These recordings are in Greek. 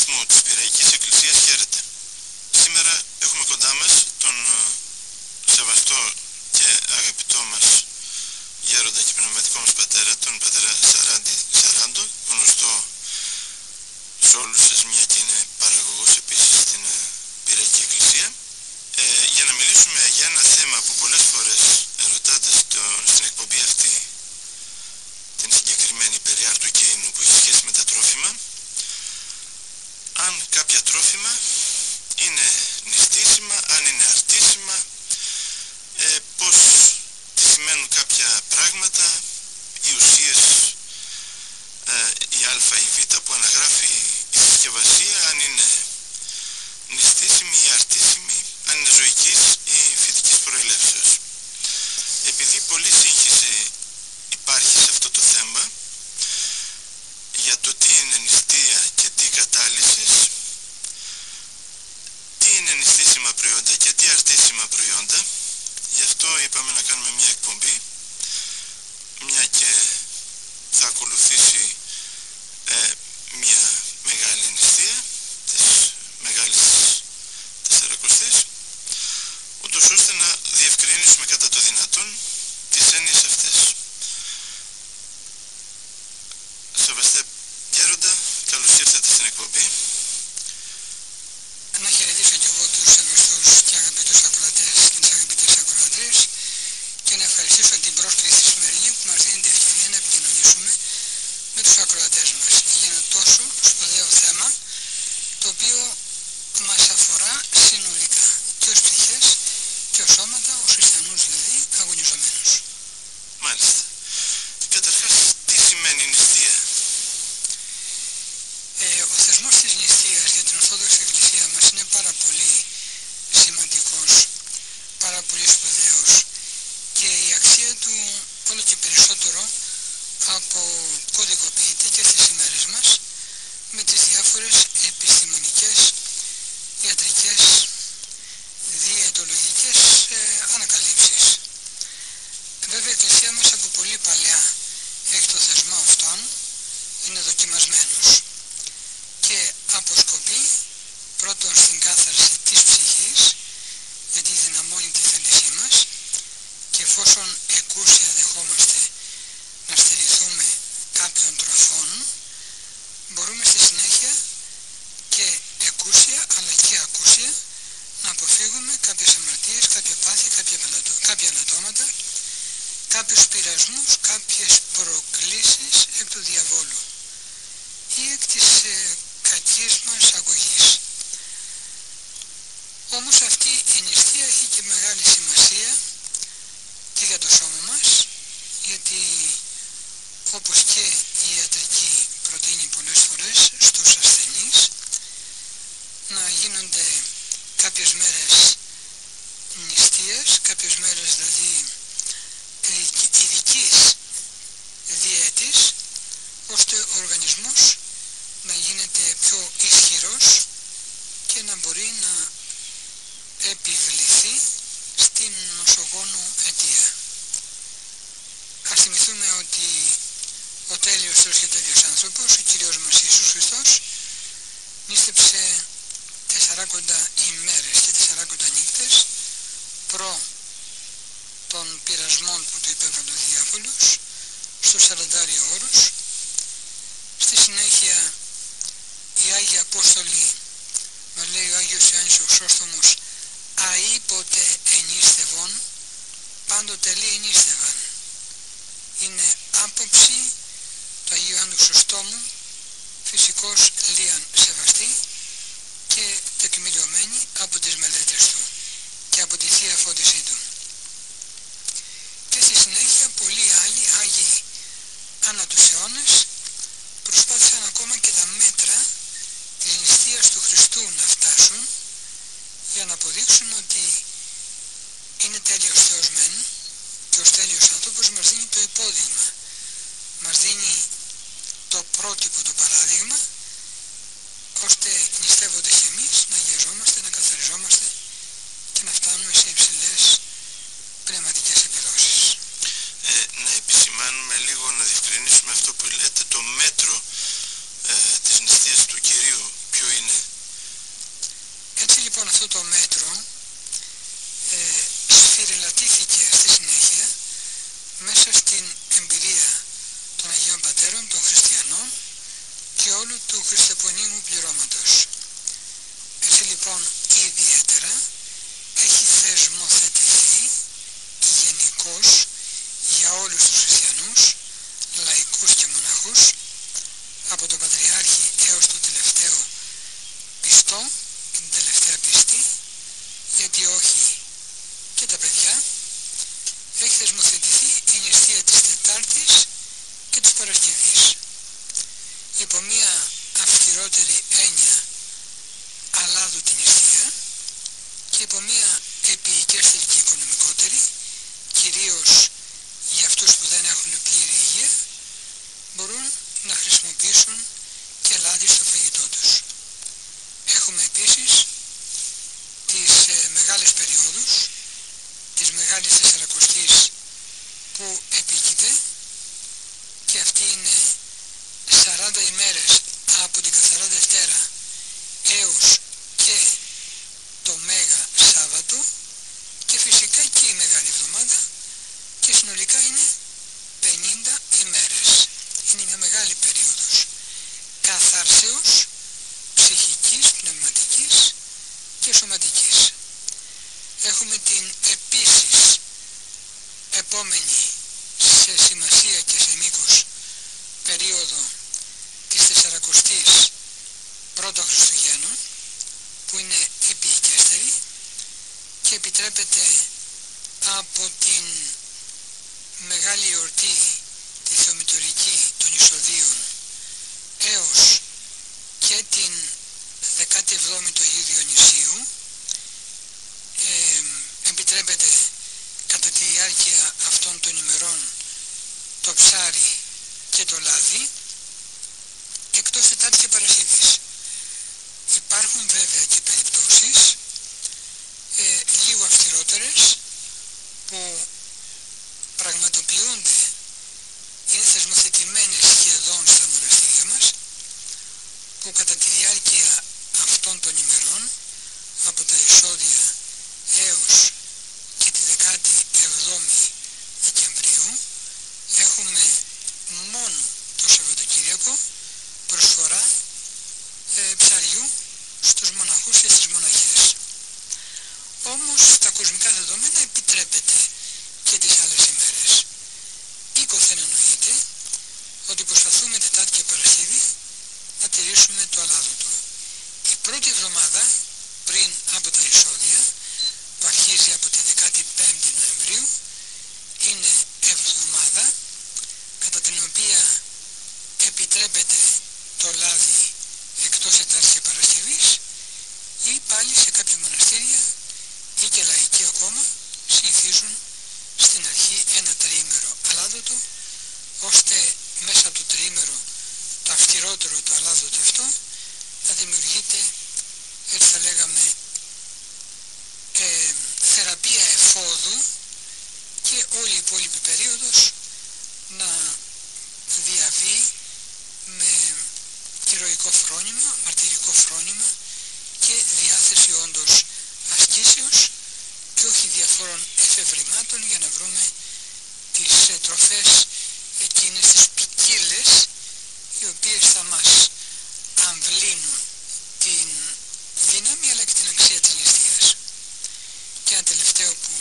σταθμού της Πειραϊκής Εκκλησίας χαίρετε. Σήμερα έχουμε κοντά μας τον σεβαστό και αγαπητό μας γέροντα και πνευματικό μας πατέρα, τον πατέρα Σαράντο, γνωστό σε όλους σας, μια και είναι παραγωγός επίσης στην Πειραϊκή Εκκλησία, για να μιλήσουμε για ένα θέμα που πολλές φορές ερωτάτε στην εκπομπή αυτή, την συγκεκριμένη περί άρτου και ίνου, που έχει σχέση με τα τρόφιμα. Αν κάποια τρόφιμα είναι νηστίσιμα, αν είναι αρτίσιμα, πώς τι σημαίνουν κάποια πράγματα, οι ουσίες, η α ή β που αναγράφει η συσκευασία, αν είναι νηστίσιμη ή αρτίσιμη, αν είναι ζωικής ή φυτικής προελεύσεως. Επειδή πολλή σύγχυση υπάρχει σε αυτό το θέμα για το τι είναι νηστεία και τι κατάλυσης, τι είναι νηστίσιμα προϊόντα και τι αρτίσιμα προϊόντα, γι' αυτό είπαμε να κάνουμε μια εκπομπή, μια και θα ακολουθήσει μια μεγάλη νηστεία της Μεγάλης Τεσσαρακοστής, ούτως ώστε να διευκρινίσουμε κατά το δυνατόν τις έννοιες αυτές. Σεβαστέ γέροντα, καλώς ήρθατε στην εκπομπή. Να χαιρετήσω και εγώ τους σεβαστούς και αγαπητούς ακροατές και τις αγαπητές ακροατρίες και να ευχαριστήσω την πρόσκληση σημερινή που μας δίνει την ευκαιρία να επικοινωνήσουμε με τους ακροατές μας για ένα τόσο σπουδαίο θέμα, το οποίο μας αφορά συνολικά και ως ψυχές και ως σώματα, ως χριστιανούς δηλαδή αγωνιζομένους. Μάλιστα. Καταρχάς, τι σημαίνει νηστεία? Ο θεσμός της νηστείας για την Ορθόδοξη Εκκλησία μας είναι πάρα πολύ σημαντικός, πάρα πολύ σπουδαίος και η αξία του όλο και περισσότερο αποκωδικοποιείται και στις ημέρες μας με τις διάφορες επιστημονικές, ιατρικές, διαιτολογικές ανακαλύψεις. Βέβαια η Εκκλησία μας από πολύ παλιά έχει το θεσμό αυτόν, είναι δοκιμασμένος και αποσκοπεί πρώτον στην κάθαρση της ψυχής, γιατί δυναμώνει τη θέλησή μας, και εφόσον εκούσια δεχόμαστε να στηριχθούμε κάποιων τροφών, μπορούμε στη συνέχεια και εκούσια αλλά και ακούσια να αποφύγουμε κάποιες αμαρτίες, κάποια πάθη, κάποια ελαττώματα, κάποιους πειρασμούς, κάποιες προκλήσεις εκ του διαβόλου ή εκ της κακής μας αγωγής. Όμως αυτή η νηστεία έχει και μεγάλη σημασία και για το σώμα μας, γιατί όπως και η ιατρική προτείνει πολλές φορές στους ασθενείς να γίνονται κάποιες μέρες νηστείας, κάποιες μέρες δηλαδή ειδικής διαίτης, ώστε ο οργανισμός να γίνεται πιο ισχυρός και να μπορεί να επιβληθεί στην νοσογόνο αιτία. Ας θυμηθούμε ότι ο τέλειος Θεός και τέλειος άνθρωπος, ο Κύριος μας Ιησούς Χριστός, νήστεψε 40 ημέρες και 40 νύχτες προ των πειρασμών που του υπέβαλε ο διάβολος στους 40 όρους. Στη συνέχεια οι Άγιοι Απόστολοι, μας λέει ο Άγιος Ιωάννης ο Χρυσόστομος, αήποτε ενίστευον, πάντοτε λέει ενίστευαν. Είναι άποψη του Αγίου Ιωάννου Χρυσόστομου, φυσικός λίαν σεβαστή και τεκμηριωμένη από τις μελέτες του και από τη Θεία Φώτισή του. Και στη συνέχεια πολλοί άλλοι Άγιοι ανά τους αιώνες προσπάθησαν ακόμα και τα μέτρα της νηστείας του Χριστού να φτάσουν για να αποδείξουν ότι είναι τέλειος Θεός μεν και ως τέλειος άνθρωπος μας δίνει το υπόδειγμα, μας δίνει το πρότυπο, το παράδειγμα, ώστε νηστεύοντας και εμείς να αγιαζόμαστε, να καθαριζόμαστε και να φτάνουμε σε υψηλές πνευματικές επιδόσεις. Να επισημάνουμε λίγο, να διευκρινίσουμε αυτό που λέτε, το μέτρο της νηστείας του Κυρίου, ποιο είναι? αυτό το μέτρο σφυριλατήθηκε στη συνέχεια μέσα στην εμπειρία των Αγίων Πατέρων, των χριστιανών και όλου του χριστιαπωνίμου πληρώματος. Έτσι λοιπόν ιδιαίτερα έχει θεσμοθετηθεί γενικώς για όλους τους χριστιανούς, λαϊκούς και μοναχούς, από τον Πατριάρχη έως το τελευταίο πιστό και την τελευταία πιστή, γιατί όχι και τα παιδιά, έχει θεσμοθετηθεί η νηστεία της Τετάρτης και της Παρασκευής. Υπό μία αυστηρότερη έννοια αλλάδου την νηστεία και υπό μία επίοικέστερη και οικονομικότερη, κυρίως για αυτούς που δεν έχουν πλήρη υγεία, μπορούν να χρησιμοποιήσουν και λάδι στο φαγητό τους. Έχουμε επίσης τις μεγάλες περιόδους, της Μεγάλης Τεσσαρακοστής που επίκειται, και αυτή είναι 40 ημέρες από την Καθαρά Δευτέρα έως και το Μέγα Σάββατο, και φυσικά και η Μεγάλη Εβδομάδα, και συνολικά είναι 50 ημέρες. Είναι μια μεγάλη περίοδος καθάρσεως ψυχικής, πνευματικής και σωματικής. Έχουμε την επίσης επόμενη σε σημασία και σε μήκος περίοδο της Τεσσαρακοστής πρώτων Χριστουγέννων, που είναι επίοικέστερη και επιτρέπεται από την μεγάλη εορτή τη θεομητορική των Ισοδίων έως και την 17η του Αγίου Διονυσίου. Επιτρέπεται κατά τη διάρκεια αυτών των ημερών το ψάρι και το λάδι, εκτός Τετάρτης και Παρασκευής. Υπάρχουν βέβαια και περιπτώσεις λίγο αυστηρότερες που πραγματοποιούνται, είναι θεσμοθετημένες σχεδόν στα μοναστήρια μας, που κατά τη διάρκεια αυτών των ημερών, από τα εισόδια έως και τη 17η Δεκεμβρίου, έχουμε μόνο το Σαββατοκύριακο προσφορά ψαριού στους μοναχούς και στις μοναχές. Όμως στα κοσμικά δεδομένα επιτρέπεται και τις άλλες ημέρες. Οίκοθεν εννοείται ότι προσπαθούμε Τετάρτη και Παρασκευή να τηρήσουμε το αλάδωτο. Η πρώτη εβδομάδα πριν από τα εισόδια, που αρχίζει από τη 15η Νοεμβρίου, είναι εβδομάδα κατά την οποία επιτρέπεται το λάδι εκτός Τετάρτης και Παρασκευής, ή πάλι σε κάποια μοναστήρια ή και λαϊκοί ακόμα συνηθίζουν στην αρχή ένα τριήμερο αλάδωτο, ώστε μέσα από το τριήμερο το αυστηρότερο το αλάδωτο αυτό να δημιουργείται, έτσι θα λέγαμε, θεραπεία εφόδου, και όλη η υπόλοιπη περίοδος να διαβεί με ηρωικό φρόνημα, μαρτυρικό φρόνημα και διάθεση όντως ασκήσεως και όχι διαφόρων εφευρημάτων, για να βρούμε τις τροφές εκείνες τις ποικίλες, οι οποίες θα μας αμβλύνουν την δύναμη αλλά και την αξία της νηστείας. Και ένα τελευταίο που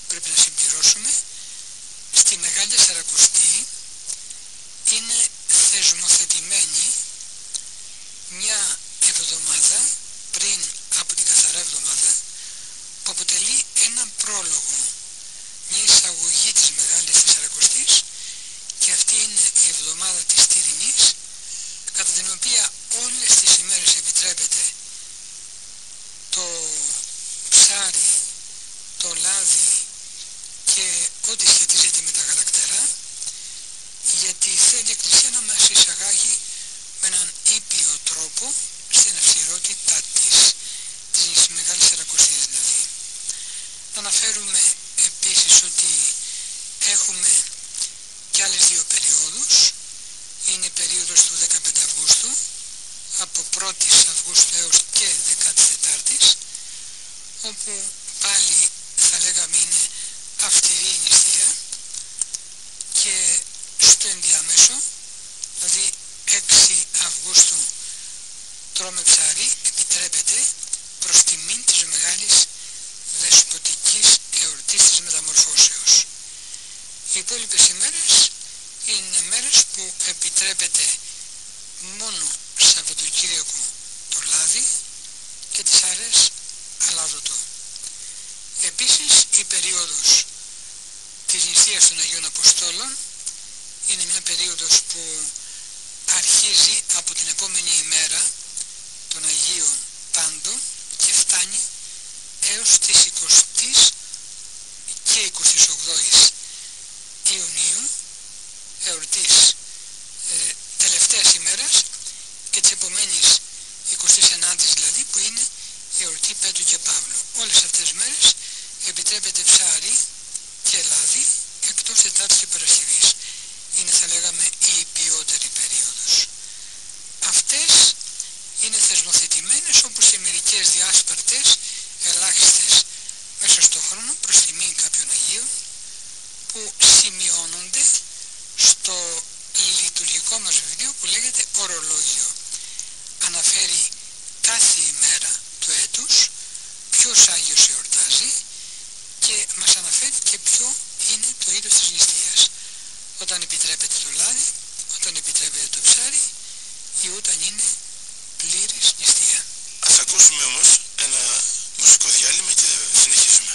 πρέπει να συμπληρώσουμε, στη Μεγάλη Τεσσαρακοστή είναι θεσμοθετημένη μια εβδομάδα πριν από την Καθαρά Εβδομάδα, που αποτελεί έναν πρόλογο, μια εισαγωγή της Μεγάλης Τεσσαρακοστής, και αυτή είναι η εβδομάδα της Τυρινής, κατά την οποία όλες τις ημέρες επιτρέπεται το ψάρι, το λάδι και ό,τι σχετίζεται με τα γαλακτερά, γιατί θέλει η Εκκλησία να μας εισαγάγει με έναν ήπιο τρόπο στην αυστηρότητά της Μεγάλης Τεσσαρακοστής δηλαδή. Να αναφέρουμε επίσης ότι έχουμε και άλλες δύο περιόδους. Είναι η περίοδος του 15 Αυγούστου, από 1η Αυγούστου έως και 14ης, όπου πάλι θα λέγαμε είναι αυστηρή η νηστεία, και στο ενδιάμεσο, δηλαδή 6 Αυγούστου τρώμε ψάρι, επιτρέπεται προς τιμήν της μεγάλης δεσποτικής εορτής της Μεταμορφώσεως. Οι υπόλοιπες ημέρες είναι μέρες που επιτρέπεται μόνο Σαββατοκύριακο το λάδι και τις άλλες αλάδωτο. Επίσης η περίοδος της νηστείας των Αγίων Αποστόλων είναι μια περίοδος που αρχίζει από την επόμενη ημέρα των Αγίων Πάντων και φτάνει έως τις 20 και 28 Ιουνίου, εορτής τελευταίας ημέρας και της επομένης 29ης δηλαδή, που είναι η εορτή Πέτρου και Παύλου. Όλες αυτές τις μέρες επιτρέπεται ψάρι και λάδι εκτός Τετάρτης και Παρασκευής. Είναι, θα λέγαμε, η ποιότερη περίοδος. Αυτές είναι θεσμοθετημένες, όπως και μερικές διάσπαρτες ελάχιστες μέσα στον χρόνο προς τιμήν κάποιων Αγίων, που σημειώνονται στο λειτουργικό μας βιβλίο που λέγεται Ορολόγιο. Αναφέρει κάθε ημέρα του έτους ποιος Άγιος εορτάζει και μας αναφέρει και ποιο είναι το είδος της νηστείας. Όταν επιτρέπεται το λάδι, όταν επιτρέπεται το ψάρι ή όταν είναι πλήρης νηστεία. Ας ακούσουμε όμως ένα μουσικό διάλειμμα και συνεχίσουμε.